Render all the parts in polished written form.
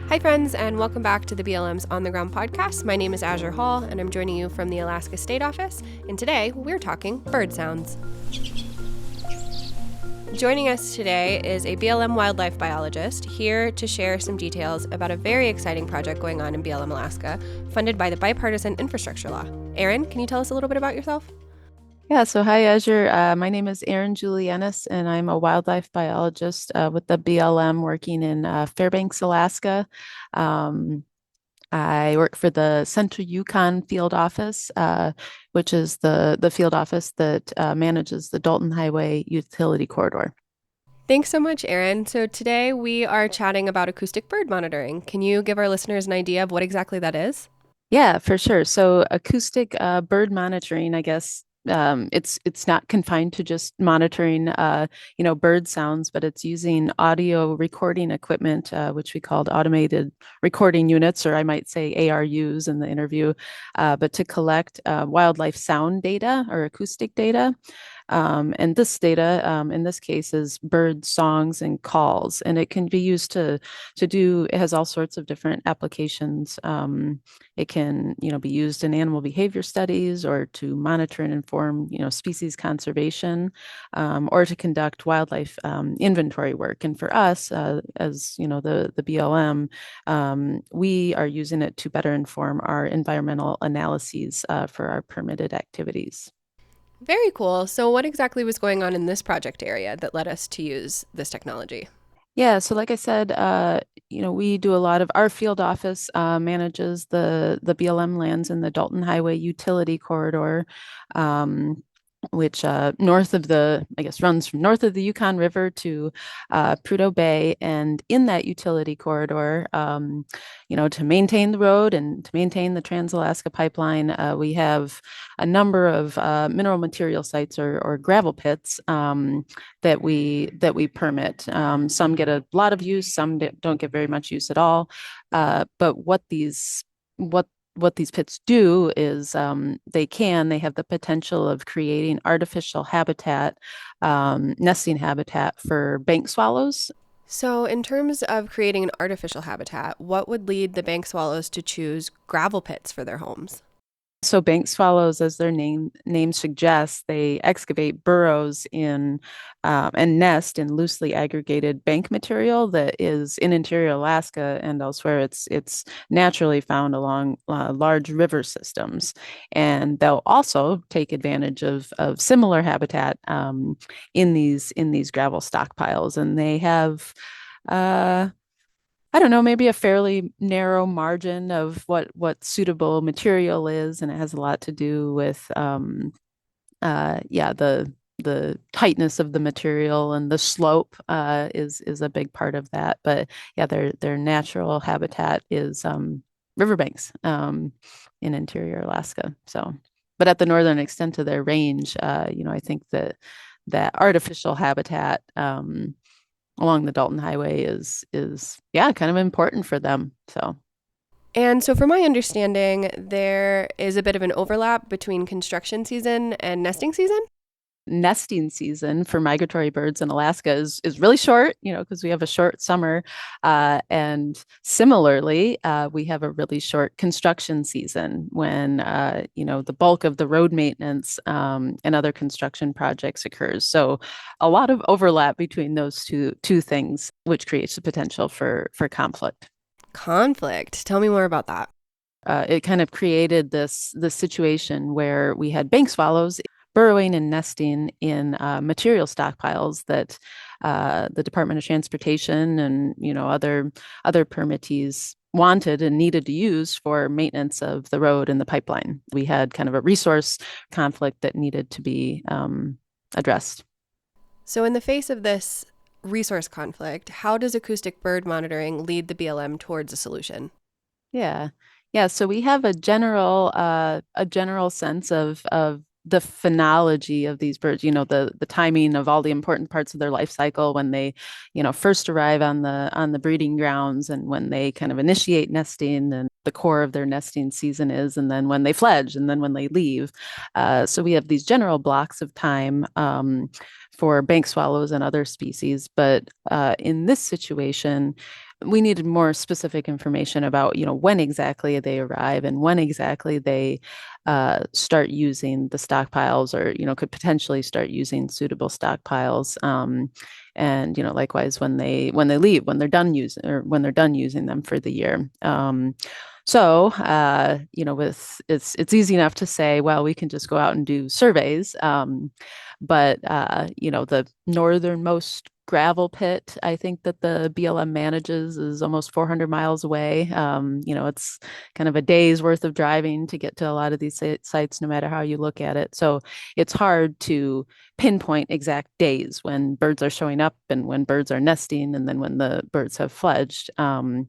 Hi, friends, and welcome back to the BLM's On the Ground podcast. My name is Azure Hall, and I'm joining you from the Alaska State Office. And today we're talking bird sounds. Joining us today is a BLM wildlife biologist here to share some details about a very exciting project going on in BLM Alaska, funded by the Bipartisan Infrastructure Law. Erin, can you tell us a little bit about yourself? Yeah, so hi, Azure. My name is Erin Julianis, and I'm a wildlife biologist with the BLM working in Fairbanks, Alaska. Um, I work for the Central Yukon Field Office, which is the field office that manages the Dalton Highway utility corridor. Thanks so much, Erin. So today we are chatting about acoustic bird monitoring. Can you give our listeners an idea of what exactly that is? Yeah, for sure. So acoustic bird monitoring, I guess it's not confined to just monitoring bird sounds, but it's using audio recording equipment, which we called automated recording units, or I might say ARUs in the interview, but to collect wildlife sound data or acoustic data. And this data, in this case, is bird songs and calls, and it can be used to do. It has all sorts of different applications. It can, be used in animal behavior studies or to monitor and inform, species conservation, or to conduct wildlife inventory work. And for us, as the BLM, we are using it to better inform our environmental analyses for our permitted activities. Very cool. So, what exactly was going on in this project area that led us to use this technology? Yeah, so like I said, we do a lot of our field office manages the BLM lands in the Dalton Highway utility corridor, um, which north of I guess, runs from north of the Yukon River to Prudhoe Bay, and in that utility corridor, to maintain the road and to maintain the Trans-Alaska Pipeline, we have a number of mineral material sites or gravel pits. That we permit. Some get a lot of use, some don't get very much use at all. But what these pits do is they have the potential of creating artificial habitat, nesting habitat for bank swallows. So, in terms of creating an artificial habitat, what would lead the bank swallows to choose gravel pits for their homes? So bank swallows, as their name suggests, they excavate burrows in and nest in loosely aggregated bank material that is in interior Alaska and elsewhere. It's naturally found along large river systems, and they'll also take advantage of similar habitat in these gravel stockpiles, and they have. I don't know, maybe a fairly narrow margin of what suitable material is, and it has a lot to do with the tightness of the material, and the slope is a big part of that. But yeah, their natural habitat is riverbanks in interior Alaska. So, but at the northern extent of their range, I think that artificial habitat along the Dalton Highway is yeah, kind of important for them. So And so, from my understanding, there is a bit of an overlap between construction season and nesting season. nesting season for migratory birds in Alaska is really short, because we have a short summer. And similarly, we have a really short construction season when, the bulk of the road maintenance and other construction projects occurs. So a lot of overlap between those two things, which creates the potential for conflict. Conflict. Tell me more about that. It kind of created this situation where we had bank swallows burrowing and nesting in material stockpiles that the Department of Transportation and other permittees wanted and needed to use for maintenance of the road and the pipeline. We had kind of a resource conflict that needed to be addressed. So, in the face of this resource conflict, how does acoustic bird monitoring lead the BLM towards a solution? Yeah. Yeah. So we have a general sense of the phenology of these birds, the timing of all the important parts of their life cycle when they, first arrive on the breeding grounds, and when they kind of initiate nesting, and the core of their nesting season is, and then when they fledge, and then when they leave. So we have these general blocks of time for bank swallows and other species. But in this situation, we needed more specific information about, when exactly they arrive and when exactly they start using the stockpiles, or, could potentially start using suitable stockpiles. And, likewise when they leave, when they're done using, or when they're done using them for the year. With it's easy enough to say, well, we can just go out and do surveys. But the northernmost gravel pit, I think, that the BLM manages is almost 400 miles away. It's kind of a day's worth of driving to get to a lot of these sites, no matter how you look at it. So it's hard to pinpoint exact days when birds are showing up and when birds are nesting and then when the birds have fledged. I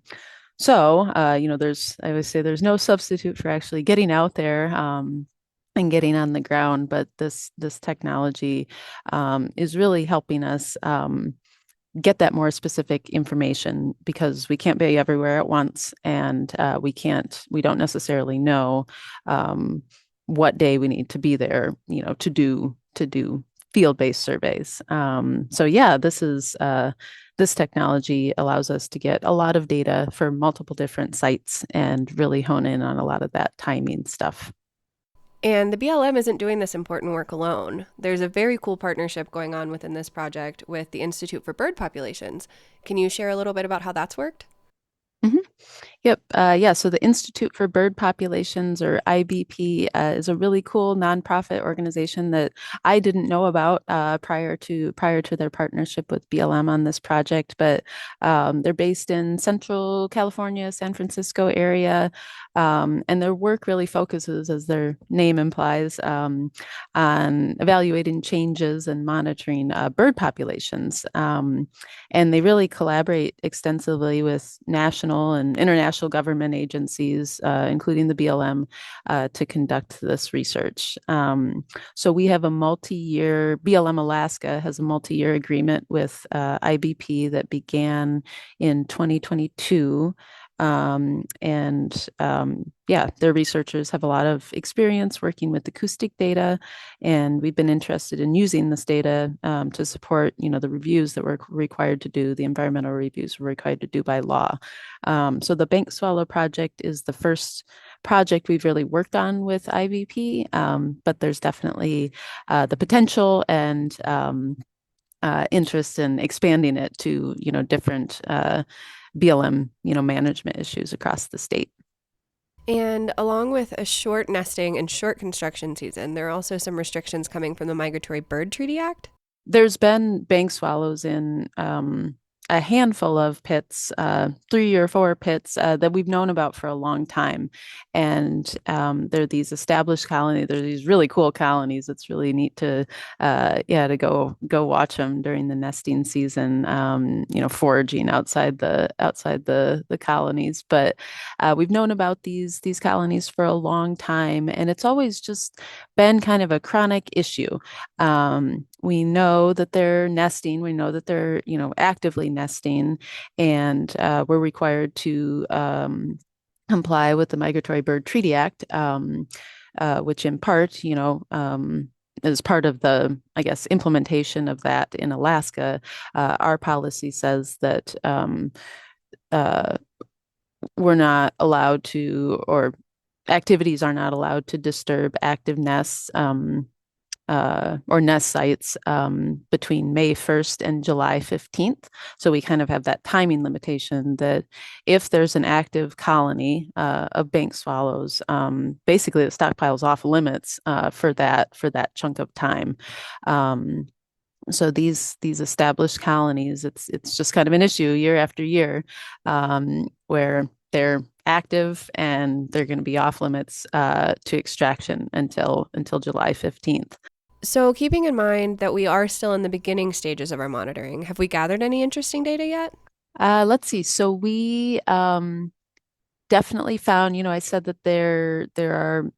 always say there's no substitute for actually getting out there, and getting on the ground. But this technology is really helping us get that more specific information, because we can't be everywhere at once, and we don't necessarily know what day we need to be there, to do field-based surveys. So yeah, this technology allows us to get a lot of data for multiple different sites and really hone in on a lot of that timing stuff. And the BLM isn't doing this important work alone. There's a very cool partnership going on within this project with the Institute for Bird Populations. Can you share a little bit about how that's worked? Mhm. Yep. Yeah. So the Institute for Bird Populations, or IBP, is a really cool nonprofit organization that I didn't know about prior to their partnership with BLM on this project. But they're based in Central California, San Francisco area, and their work really focuses, as their name implies, on evaluating changes and monitoring bird populations. And they really collaborate extensively with national and international government agencies, including the BLM, to conduct this research. So we have a multi-year, BLM Alaska has a multi-year agreement with IBP that began in 2022. Yeah, their researchers have a lot of experience working with acoustic data, and we've been interested in using this data to support, the reviews that we're required to do, the environmental reviews we're required to do by law. So the bank swallow project is the first project we've really worked on with IVP, but there's definitely the potential and interest in expanding it to, different BLM, management issues across the state. And along with a short nesting and short construction season, there are also some restrictions coming from the Migratory Bird Treaty Act. There's been bank swallows in a handful of pits, 3 or 4 pits that we've known about for a long time. And they're these established colonies. They're these really cool colonies. It's really neat to go watch them during the nesting season. Foraging outside the colonies. But we've known about these colonies for a long time, and it's always just been kind of a chronic issue. We know that they're nesting. We know that they're, actively nesting, and we're required to comply with the Migratory Bird Treaty Act, which in part, is part of the, I guess, implementation of that in Alaska. Our policy says that we're not allowed to, or activities are not allowed to disturb active nests, or nest sites between May 1st and July 15th. So we kind of have that timing limitation that if there's an active colony of bank swallows, basically the stockpile's off limits for that chunk of time. So these established colonies, it's just kind of an issue year after year, where they're active and they're going to be off limits to extraction until July 15th. So, keeping in mind that we are still in the beginning stages of our monitoring, have we gathered any interesting data yet? Let's see. So we definitely found, I said that there are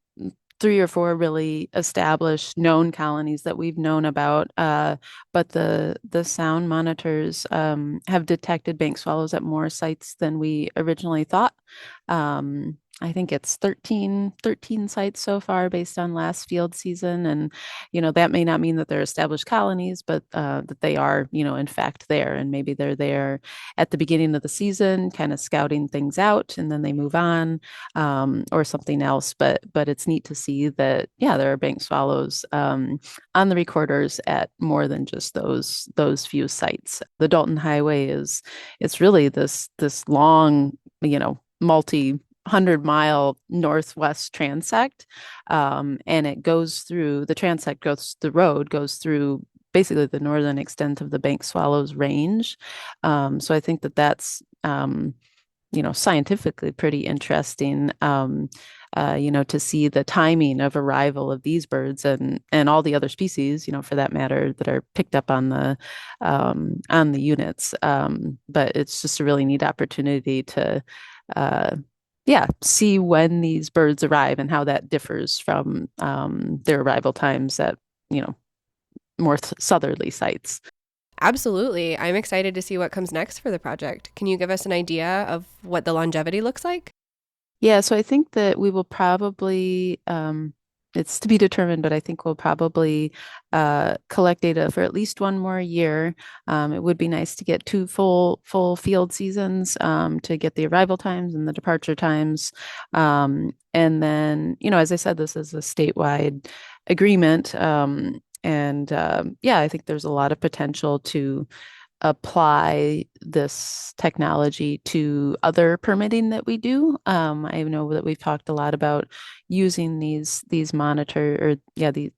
3 or 4 really established known colonies that we've known about, but the sound monitors have detected bank swallows at more sites than we originally thought. I think it's 13 sites so far based on last field season. And, that may not mean that they're established colonies, but that they are, in fact there. And maybe they're there at the beginning of the season, kind of scouting things out, and then they move on, or something else. But it's neat to see that, yeah, there are bank swallows on the recorders at more than just those few sites. The Dalton Highway it's really this long, multi 100-mile northwest transect. And it goes through the transect goes the road goes through basically the northern extent of the bank swallows range. So I think that's scientifically pretty interesting. To see the timing of arrival of these birds and all the other species, for that matter, that are picked up on the units. But it's just a really neat opportunity to see when these birds arrive and how that differs from their arrival times at, more southerly sites. Absolutely. I'm excited to see what comes next for the project. Can you give us an idea of what the longevity looks like? Yeah, so I think that we will probably, it's to be determined, but I think we'll probably collect data for at least one more year. It would be nice to get two full field seasons to get the arrival times and the departure times. And then, as I said, this is a statewide agreement. I think there's a lot of potential to apply this technology to other permitting that we do. I know that we've talked a lot about using these monitor or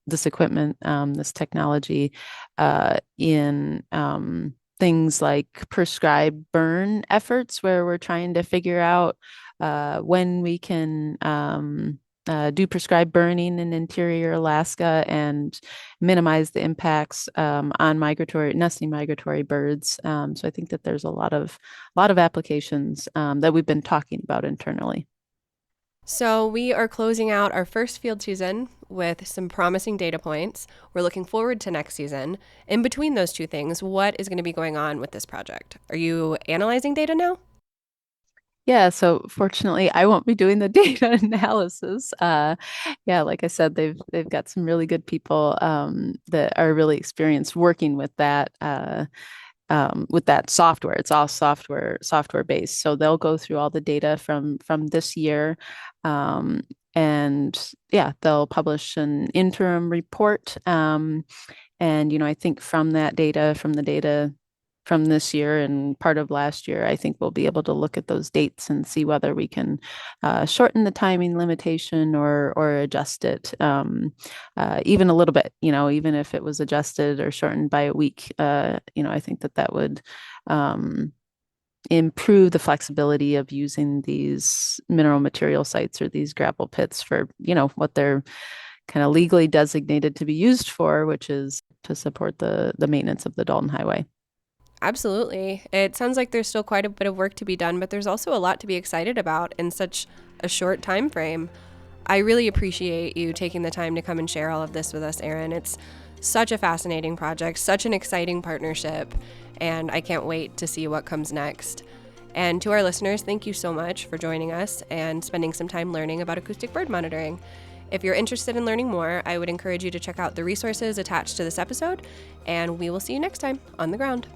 this equipment, this technology in things like prescribed burn efforts where we're trying to figure out when we can do prescribed burning in interior Alaska and minimize the impacts on nesting migratory birds. So I think that there's a lot of applications that we've been talking about internally. So, we are closing out our first field season with some promising data points. We're looking forward to next season. In between those two things, what is going to be going on with this project? Are you analyzing data now? Yeah, so fortunately, I won't be doing the data analysis. Like I said, they've got some really good people that are really experienced working with that software. It's all software based, so they'll go through all the data from this year, and yeah, they'll publish an interim report. And I think from the data from this year and part of last year, I think we'll be able to look at those dates and see whether we can shorten the timing limitation or adjust it even a little bit. Even if it was adjusted or shortened by a week, I think that would improve the flexibility of using these mineral material sites or these gravel pits for what they're kind of legally designated to be used for, which is to support the maintenance of the Dalton Highway. Absolutely. It sounds like there's still quite a bit of work to be done, but there's also a lot to be excited about in such a short time frame. I really appreciate you taking the time to come and share all of this with us, Erin. It's such a fascinating project, such an exciting partnership, and I can't wait to see what comes next. And to our listeners, thank you so much for joining us and spending some time learning about acoustic bird monitoring. If you're interested in learning more, I would encourage you to check out the resources attached to this episode, and we will see you next time on the ground.